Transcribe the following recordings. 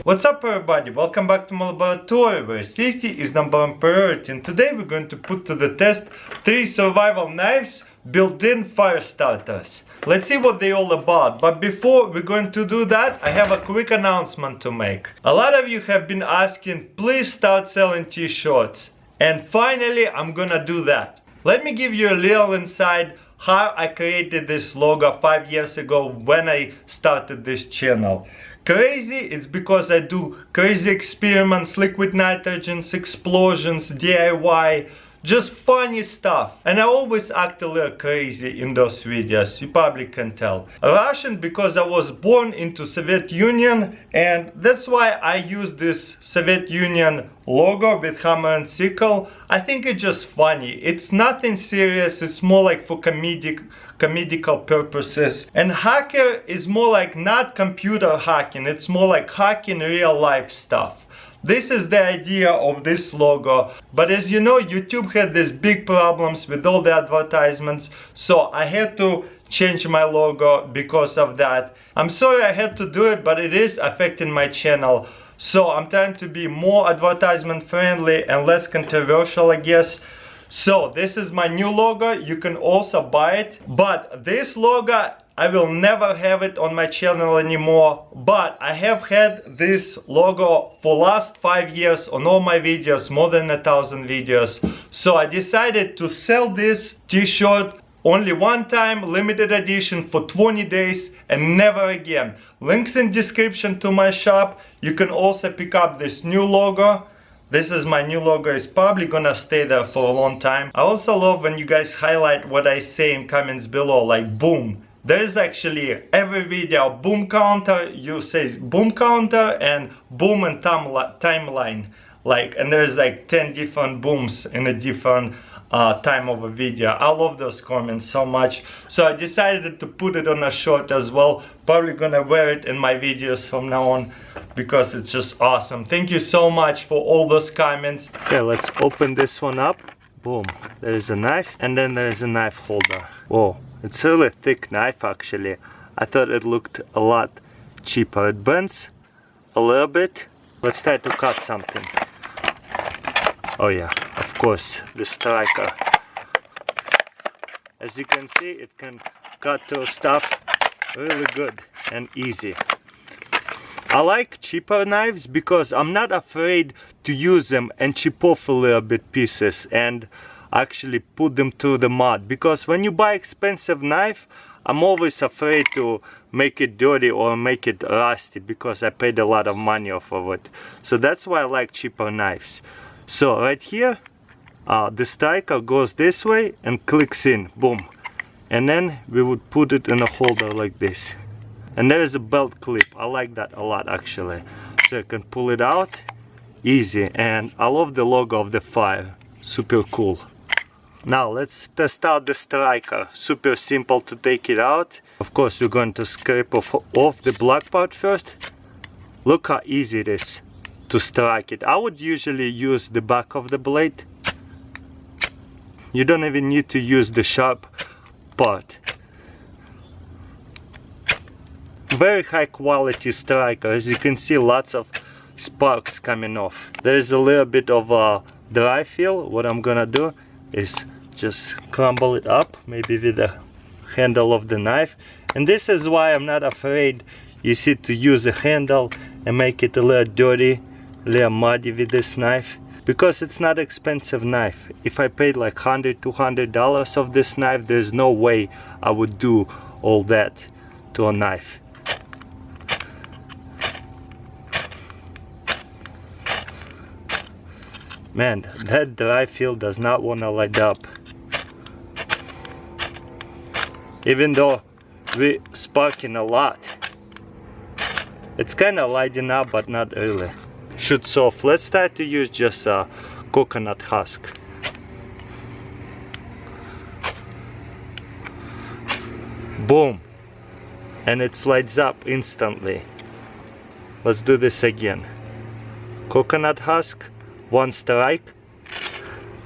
What's up everybody, welcome back to my laboratory where safety is number one priority, and today we're going to put to the test 3 survival knives, built-in fire starters. Let's see what they're all about, but before we're going to do that, I have a quick announcement to make. A lot of you have been asking, please start selling t-shirts, and finally I'm gonna do that. Let me give you a little insight how I created this logo 5 years ago when I started this channel. Crazy, it's because I do crazy experiments, liquid nitrogens, explosions, DIY, just funny stuff. And I always act a little crazy in those videos, you probably can tell. Russian because I was born into Soviet Union, and that's why I use this Soviet Union logo with hammer and sickle. I think it's just funny. It's nothing serious, it's more like for comedical purposes. And hacker is more like not computer hacking, it's more like hacking real life stuff. This is the idea of this logo, but as you know, YouTube had these big problems with all the advertisements, so I had to change my logo because of that. I'm sorry I had to do it, but it is affecting my channel. So I'm trying to be more advertisement friendly and less controversial, I guess. So this is my new logo, you can also buy it, but this logo I will never have it on my channel anymore, but I have had this logo for last 5 years on all my videos, more than 1,000 videos. So I decided to sell this t-shirt only one time, limited edition for 20 days and never again. Links in description to my shop. You can also pick up this new logo. This is my new logo, it's probably gonna stay there for a long time. I also love when you guys highlight what I say in comments below, like boom. There is actually every video boom counter, you say boom counter and boom and timeline. Like, and there's like 10 different booms in a different time of a video. I love those comments so much, so I decided to put it on a shirt as well. Probably gonna wear it in my videos from now on because it's just awesome. Thank you so much for all those comments. Okay, let's open this one up. Boom, there's a knife, and then there's a knife holder. Whoa, it's a really thick knife actually. I thought it looked a lot cheaper. It bends a little bit. Let's try to cut something. Oh yeah, of course, the striker. As you can see, it can cut through stuff really good and easy. I like cheaper knives because I'm not afraid to use them and chip off a little bit pieces and actually put them through the mud. Because when you buy expensive knife, I'm always afraid to make it dirty or make it rusty because I paid a lot of money off of it. So that's why I like cheaper knives. So right here, the striker goes this way and clicks in, boom. And then we would put it in a holder like this. And there is a belt clip, I like that a lot actually. So you can pull it out, easy. And I love the logo of the fire, super cool. Now let's test out the striker, super simple to take it out. Of course we're going to scrape off the black part first. Look how easy it is to strike it. I would usually use the back of the blade. You don't even need to use the sharp part. Very high quality striker. As you can see, lots of sparks coming off. There is a little bit of a dry feel. What I'm gonna do is just crumble it up, maybe with the handle of the knife. And this is why I'm not afraid, you see, to use a handle and make it a little dirty, a little muddy with this knife, because it's not expensive knife. If I paid like $100–200 of this knife, there's no way I would do all that to a knife. Man, that dry feel does not want to light up. Even though we're sparking a lot, it's kind of lighting up, but not really. Shoot soft. Let's try to use just a coconut husk. Boom, and it lights up instantly. Let's do this again. Coconut husk, one strike,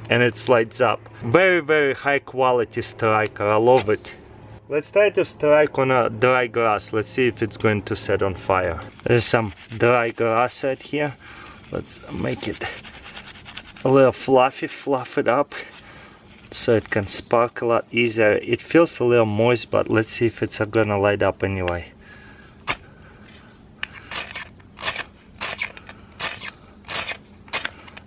and it lights up. Very high quality striker, I love it. Let's try to strike on a dry grass. Let's see if it's going to set on fire. There's some dry grass right here. Let's make it a little fluffy, fluff it up so it can spark a lot easier. It feels a little moist, but let's see if it's gonna light up anyway.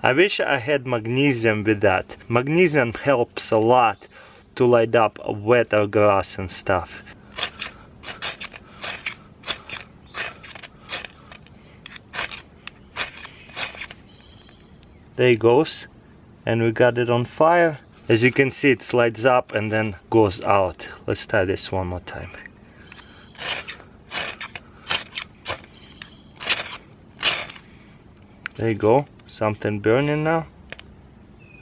I wish I had magnesium with that. Magnesium helps a lot to light up wetter grass and stuff. There it goes, and we got it on fire. As you can see, it lights up and then goes out. Let's try this one more time. There you go. Something burning now.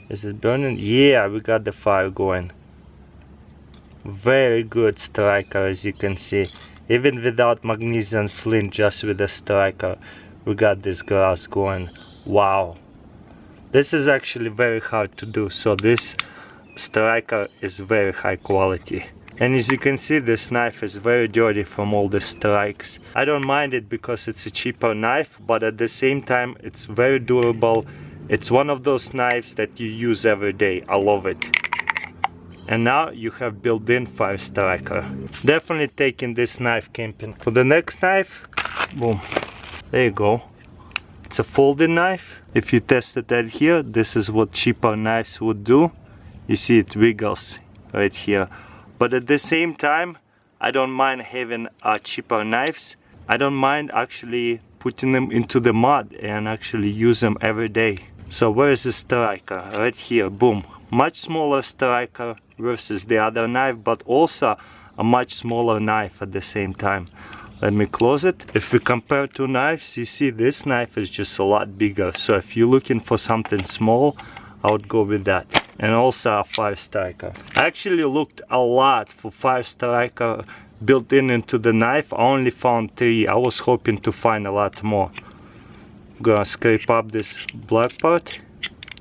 Is it burning? Yeah, we got the fire going. Very good striker, as you can see. Even without magnesium flint, just with the striker, we got this grass going. Wow. This is actually very hard to do, so this striker is very high quality. And as you can see, this knife is very dirty from all the strikes. I don't mind it because it's a cheaper knife, but at the same time it's very durable. It's one of those knives that you use every day. I love it. And now you have built-in fire striker. Definitely taking this knife camping. For the next knife, boom, there you go. It's a folding knife. If you test it right here, this is what cheaper knives would do. You see it wiggles right here. But at the same time, I don't mind having cheaper knives. I don't mind actually putting them into the mud and actually use them every day. So where is the striker? Right here, boom. Much smaller striker versus the other knife, but also a much smaller knife at the same time. Let me close it. If we compare two knives, you see this knife is just a lot bigger. So if you're looking for something small, I would go with that. And also a fire striker. I actually looked a lot for fire striker built into the knife. I only found 3. I was hoping to find a lot more. I'm gonna scrape up this black part.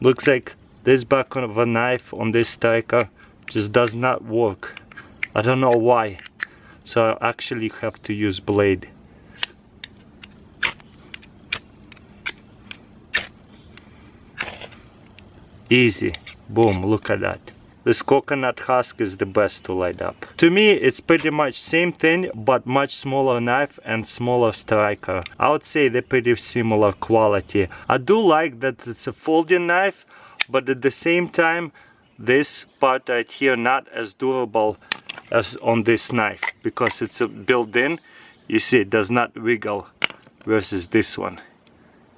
Looks like this back of a knife on this striker just does not work. I don't know why. So I actually have to use blade. Easy. Boom, look at that. This coconut husk is the best to light up. To me, it's pretty much same thing, but much smaller knife and smaller striker. I would say they're pretty similar quality. I do like that it's a folding knife, but at the same time, this part right here not as durable as on this knife, because it's a built-in. You see it does not wiggle versus this one.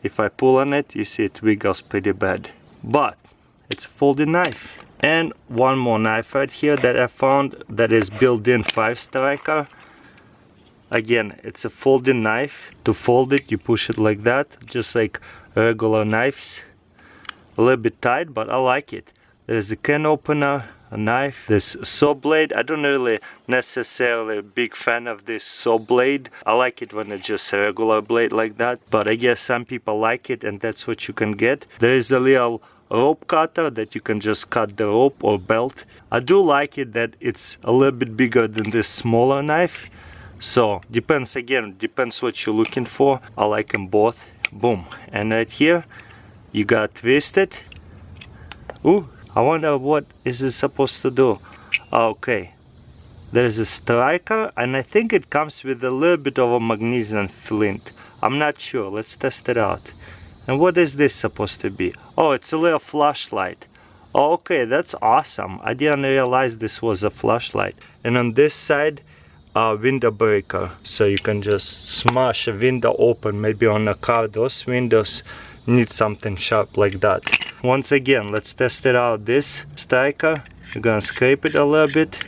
If I pull on it, you see it wiggles pretty bad. But it's a folding knife. And one more knife right here that I found that is built-in fire striker. Again, it's a folding knife. To fold it, you push it like that, just like regular knives. A little bit tight, but I like it. There's a can opener, a knife, this saw blade. I don't really necessarily a big fan of this saw blade. I like it when it's just a regular blade like that, but I guess some people like it and that's what you can get. There is a little rope cutter that you can just cut the rope or belt. I do like it that it's a little bit bigger than this smaller knife. So depends, again, depends what you're looking for. I like them both. Boom. And right here you gotta twist it. Ooh, I wonder what is it supposed to do. Okay, there's a striker and I think it comes with a little bit of a magnesium flint. I'm not sure. Let's test it out. And what is this supposed to be? Oh, it's a little flashlight. Okay, that's awesome. I didn't realize this was a flashlight. And on this side, a window breaker. So you can just smash a window open. Maybe on a car, those windows need something sharp like that. Once again, let's test it out. This striker, you're gonna scrape it a little bit.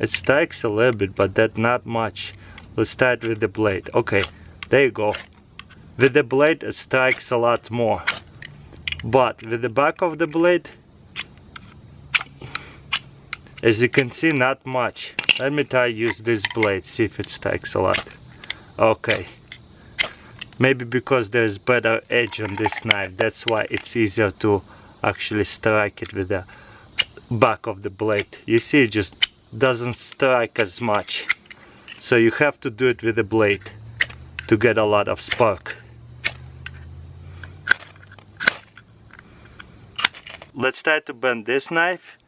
It strikes a little bit, but that not much. Let's start with the blade. Okay, there you go. With the blade, it strikes a lot more. But with the back of the blade, as you can see, not much. Let me try use this blade, see if it strikes a lot. Okay. Maybe because there's better edge on this knife, that's why it's easier to actually strike it with the back of the blade. You see, it just doesn't strike as much. So you have to do it with the blade to get a lot of spark. Let's try to bend this knife.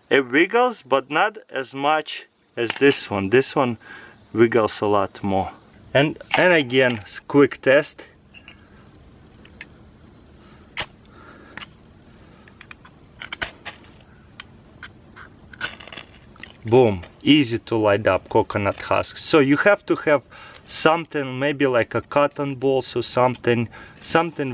It wiggles, but not as much as this one. This one wiggles a lot more. And again, quick test. Boom, easy to light up coconut husks. So you have to have something, maybe like a cotton balls or something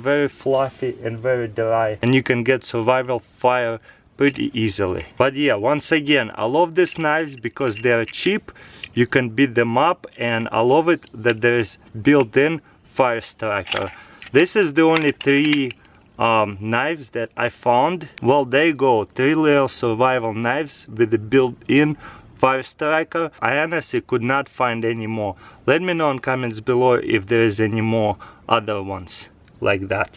very fluffy and very dry, and you can get survival fire pretty easily. But yeah, once again, I love these knives because they are cheap, you can beat them up, and I love it that there is built-in fire striker. This is the only three knives that I found. Well, there you go, 3 little survival knives with the built-in fire striker. I honestly could not find any more. Let me know in comments below if there is any more other ones like that.